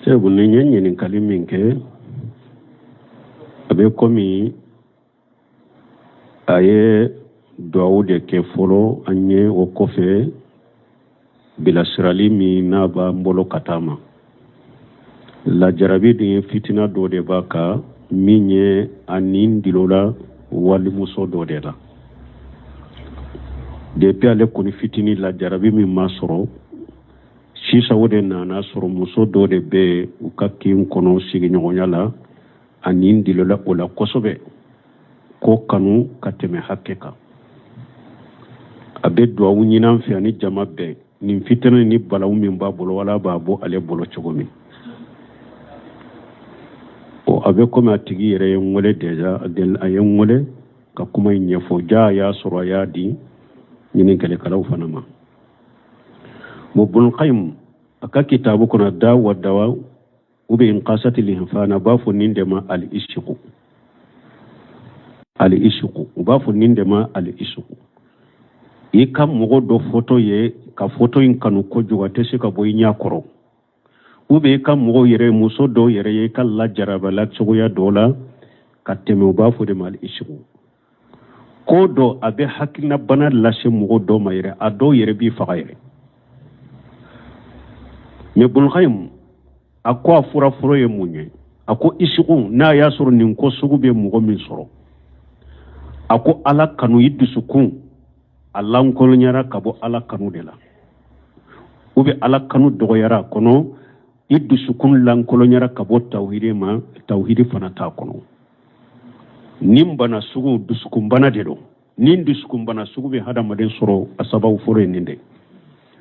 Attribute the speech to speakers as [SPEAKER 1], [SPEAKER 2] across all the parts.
[SPEAKER 1] Sebu ni ɲini kali min kɛ a bɛ komi a ye duwawu de kɛ fɔlɔ an ye o kɔfɛ bilasirali min n'a b'an bolo ka taa ma lajarabi de fitina dɔ de b'a kan min ye a nin dilola walimuso dɔ de la depuis ale kɔni fitini lajarabi min ma sɔrɔ sisan o de nana sɔrɔ muso dɔ de bɛ u ka kin kɔnɔ sigiɲɔgɔnya la a nin dilola o la kosɛbɛ ko kanu ka tɛmɛ hakɛ kan a bɛ duwawu ɲini an fɛ ani jama bɛɛ nin fitina ni balawu min b'a bolo wala b'a bɔ ale bolo cogo min a bɛ komi a tigi yɛrɛ ye n wele déjà a ye n wele ka kuma in ɲɛfɔ ja a y'a sɔrɔ a y'a di ɲininkalikɛlaw fana ma Ibnul Qayyim a ka kitabu kɔnɔ da wa dawa ou bien inqasati l-insan a b'a fɔ nin de ma al-ishq u b'a fɔ nin de ma al-ishq i ka mɔgɔ dɔ photo ye ka photo in kanu kojugu a tɛ se ka bɔ i ɲɛ kɔrɔ ou bien i ka mɔgɔ yɛrɛ muso dɔ yɛrɛ ye i ka lajarabala cogoya dɔ la ka tɛmɛ u b'a fɔ de ma al-ishq ko dɔ a bɛ hakilina bana lase mɔgɔ dɔ ma yɛrɛ a dɔw yɛrɛ b'i faga yɛrɛ mais Ibnul Qayyim a ko a fura fɔlɔ ye mun ye a ko ishqu n'a y'a sɔrɔ nin ko sugu bɛ mɔgɔ min sɔrɔ a ko ala kanu i dusukun a lankolonyara ka bɔ ala kanu de la ou bien ala kanu dɔgɔyara kɔnɔ i dusukun lankolonyara ka bɔ tawhidi ma tawhidi fana t'a kɔnɔ nin bana sugu dusukun bana de don nin dusukun bana sugu bɛ hadamaden sɔrɔ a sababu fɔlɔ ye nin de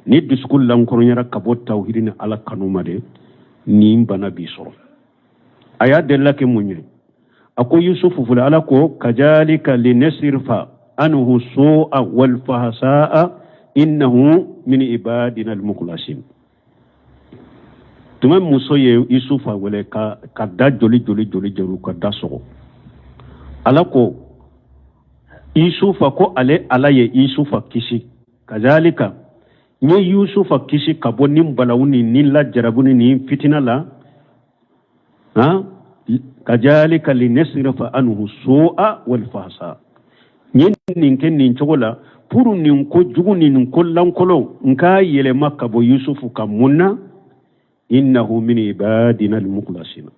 [SPEAKER 1] ni dusukun lankolonyara ka bɔ tawhidi ni ala kanu ma de nin bana b'i sɔrɔ a y'a delila kɛ mun ye a ko Yusufu filɛ ala ko kajalika linasrifa anhu su'a wal fahsa'a innahu min ibadina al-mukhlasin tuma muso ye Yusufa wele ka da joli ka da sɔgɔ ala ko Yusufa ko ale ala ye Yusufa kisi kajalika nye Yusufa kisi ka bɔ nin balawu ni lajarabu ni fitina la kajalika linasrifa anhu su'a wal fahsa nye nin kɛ nin cogo la pour nin ko jugu ni nin ko lankolon nka yɛlɛma ka bɔ Yusufu ka mun na innahu min ibadina al-mukhlasin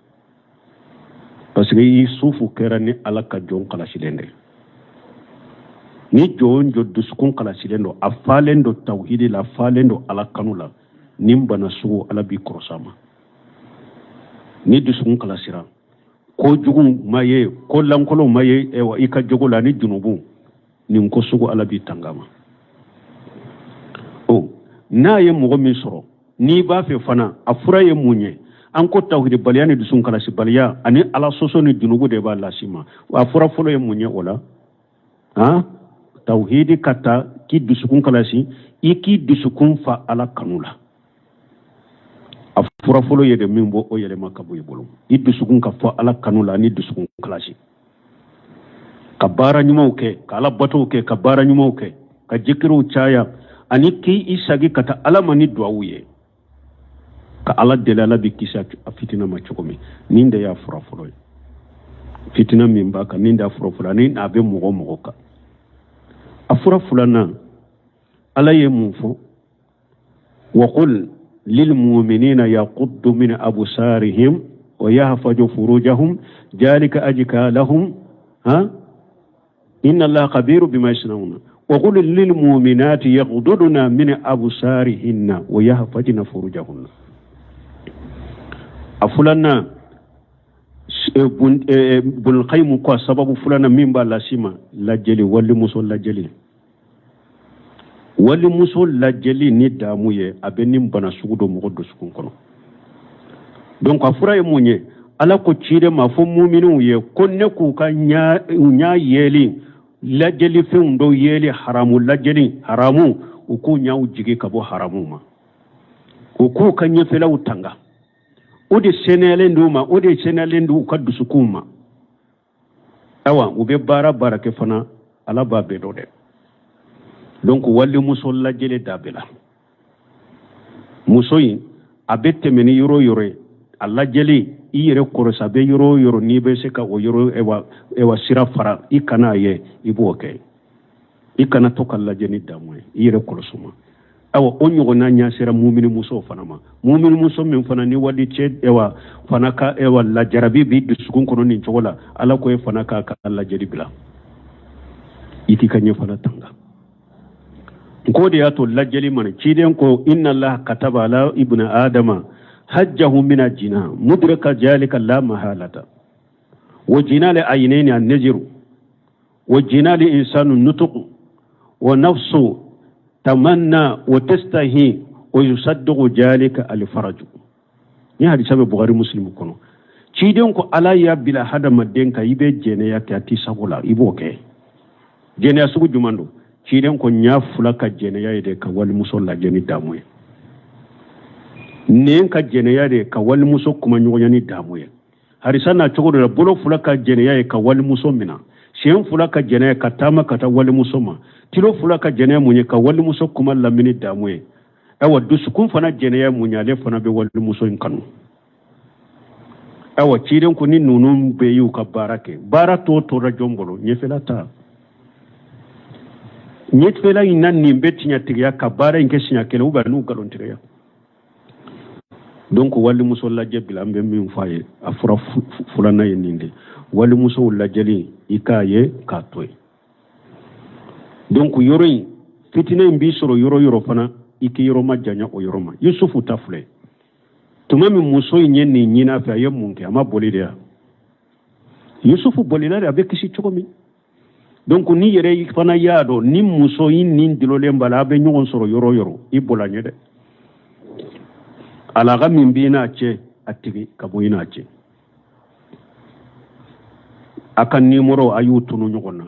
[SPEAKER 1] parce que Yusufu kɛra ni ala ka jɔn kalasilen de ni jɔn jɔ dusukun kalasilen don a falen don tawhidi la a falen don ala kanu la nin bana sugu ala b'i kɔrɔsa ma ni dusukun kalasira ko jugu ma ye ko lankolon ma ye i ka jogo la ni junubu nin ko sugu ala b'i tanga ma n'a ye mɔgɔ min sɔrɔ n'i b'a fɛ fana a fura ye mun ye an ko tawhidi baliya ni dusukun kalasi baliya ani ala sɔsɔ ni junubu de b'a lasi ma a fura fɔlɔ ye mun ye o la tawhidi ka ta k'i dusukun kalasi i k'i dusukun fa ala kanu la a fura fɔlɔ ye de min bɔ o yɛlɛma ka bɔ i bolo i dusukun ka fɔ ala kanu la ni dusukun kalasi ka baara ɲumanw kɛ ka ala batow kɛ ka baara ɲumanw kɛ ka jikiriw caya ani k'i sagi ka taa ala ma ni duwawu ye ka ala deli ala bi kisi a fitina ma cogo min nin de y'a fura fɔlɔ ye fitina min b'a kan nin de y'a fura fɔlɔ ani a bɛ mɔgɔ kan a fura filanan ala ye mun fɔ wa qul للمؤمنين يغضوا من أبصارهم ويحفظوا فروجهم ذلك أزكى لهم إن الله خبير بما يصنعون وقل للمؤمنات يغضضن من أبصارهن ويحفظن فروجهن أفلنا ابن القيم قال سبب فلان من بالاسيما لاجلي ولي مسول لاجلي wali muso lajɛli ni damu ye a bɛ nin bana sugu dɔ mɔgɔ dusukun kɔnɔ donc a fura ye mun ye ala ko cire ma fo muminunw ye ko ne k'u ka ɲa yeli lajɛli fɛnw dɔw yeli haramu lajɛli haramu u k'u ɲaw jigi ka bɔ haramu ma u k'u ka ɲɛfɛlaw tanga o de sɛnɛyalen d'u ma o de sɛnɛyalen d'u ka dusukun ma awa u bɛ baara kɛ fana ala b'a bɛɛ dɔn dɛ donc wali muso lajɛli dabila muso in a bɛ tɛmɛ ni yɔrɔ alla jeli i yere korosa be yoro yoro ni be se ka o yoro ewa sira fara i kana ye i bo ke i kana to kala jeni damwe i yere korosuma awa o ɲɔgɔnna ɲa sera mumini muso fana ma mumini muso min fana ni wali cɛ ewa fana ka ewa lajarabi bi dusukun kɔnɔ nin cogo la ala ko e fana ka ka lajari bila i ti ka ɲɛ fana tanga ko de y'a to lajɛli mana ciden ko inna allaha kataba ala ibna adama hajjahu min ajina mudraka jalika la mahalata wa jina li aynaini an-najru wa jina li insanu nutqu wa nafsu tamanna wa tastahi wa yusaddiqu jalika al-faraju ni hadisa be bukhari muslim kono ciden ko ala ya bila hadama denka ibe jene ya kati sagola ibo ke jene ya sugu jumando ciden ko nya fula ka jene ya de ka wal musalla jeni damuye nen ka jene ya de ka wal muso kuma nyonya ni damuye harisa na cogo da bolo fula ka jene ya ka wal muso mina shen fula ka jene ya ka tama ka ta wal muso ma tilo fula ka jene munye ka wal muso kuma lamini damuye awa dusukun fana jene ya munya le fana be wal muso in kanu awa ciden ko ni nunun be yu ka barake bara to rajombolo nyefela ta nyetfela ina nimbe tinya tiya ka bara inke sinya kele uba nu galon tiya donc wali muso la jebila mbe min faye afura fulana yeninde wali muso la jeli ikaye katwe donc yoroyi fitina mbi soro yoro fana iki yoro majanya o yoro ma yusufu tafle tuma mi muso nyenni nyina fa yemunke ama bolide yusufu bolina abe kisi chokomi donc ni yere fana yaado ni muso yin nin dilole mbala be nyogon soro yoro i bolanye de ala ga min bina ce atigi kabo ina ce akan nimoro ayu tunu nyogona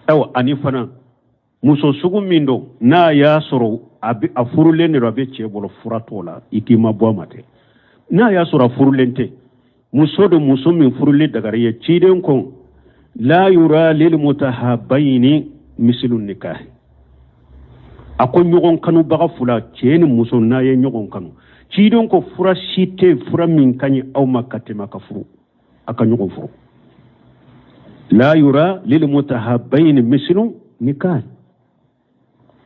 [SPEAKER 1] aw ani fana muso sugu mindo na ya soro abi afurule ne rabe ce bolo furatola ikima boamate na ya soro afurulente muso do muso min furule daga ye ciden ko la yura lil mutahabbaini mislu nikah akon nyogon kanu baga fula ceni muso na ye nyogon kanu cidon ko fura site fura min kanyi aw makate maka furu aka nyogon furu la yura lil mutahabbaini mislu nikah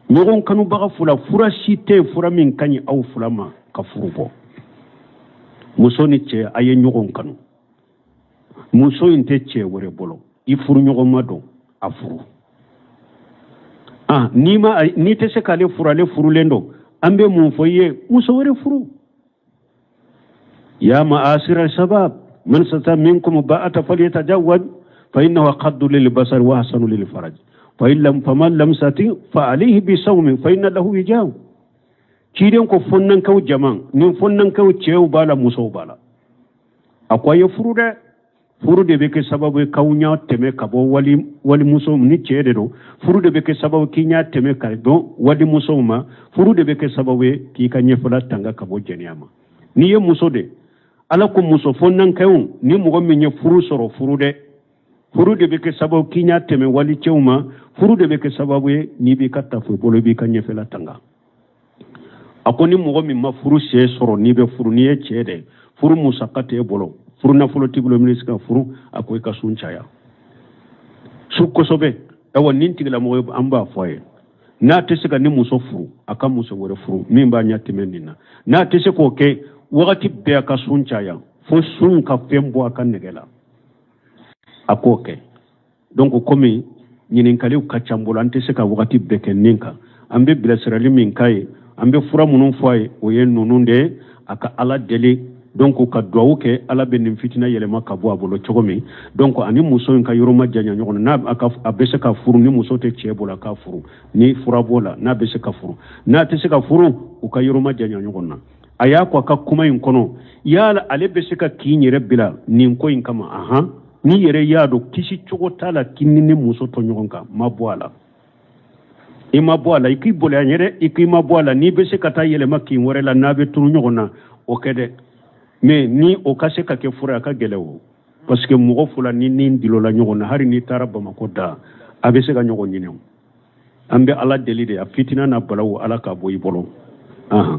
[SPEAKER 1] nyogon kanu baga fura site fura min kanyi aw fula ma ka furu bo muso ni ce aye nyogon kanu muso inte ce wore bolo ifuru nyogon mado afuru ni te se kale furu lendo ambe mun foye muso wore furu ya ma'asira shabab man sata minkum ba'ata falyatajawwad fa innahu qaddu lil basar wa hasanu lil faraj fa illam faman lam sati fa alayhi bi sawmin fa inna lahu wijam kiden ko fonnan kaw jaman nin fonnan kaw cew bala muso bala akwai furu de beke sababu kawnya teme kabo wali muso ni cede do furu de beke sababu kinya teme kaldo wali muso ma furu de beke sababu ki kanye fula tanga kabo jeniyama ni ye muso de ala ko muso fonnan kaw ni mo min ye furu soro furu de beke sababu kinya teme wali cewma furu de beke sababu ni bi katta fu bolo bi kanye fula tanga akoni mo min ma furu se soro ni be furu ni ye cede furu musakate bolo furu na folo tigulo ministre furu akoy ka suncaya sukko sobe awa nintigla mo amba foye na tesika ni muso furu aka muso wore furu mimba nyati menina na tesiko ke wakati be aka suncaya fo sun ka fembo aka negela akoke donc komi nyinin kaliu kachambola antesika wakati beke ninka ambe bilasirali min kai ambe fura munun foye oyen nununde aka ala deli donc ka duwawu ke ala be nin fitina yelema ka bo abolo chogomi donc ani muso in ka yoroma janya nyogon na aka abese ka furu ni muso te chebola ka furu ni fura bola na bese ka furu na te se ka furu u ka yoroma janya nyogon na aya ko ka kuma in kono yala ale bese ka kinyere bila nin ko in kama aha ni yere yado kisi chogo tala kinni ni muso to nyogon ka mabwala iki bola nyere iki mabwala ni bese ka ta yelema kin worela na be turu nyogon na o kede mais ni o kase ka ke fura ka gelewo parce que mo fula ni ndilo la nyogo na hari ni taraba makoda abe se ka nyogo nyine ambe ala delide a fitina na balawo ala ka boyi bolo aha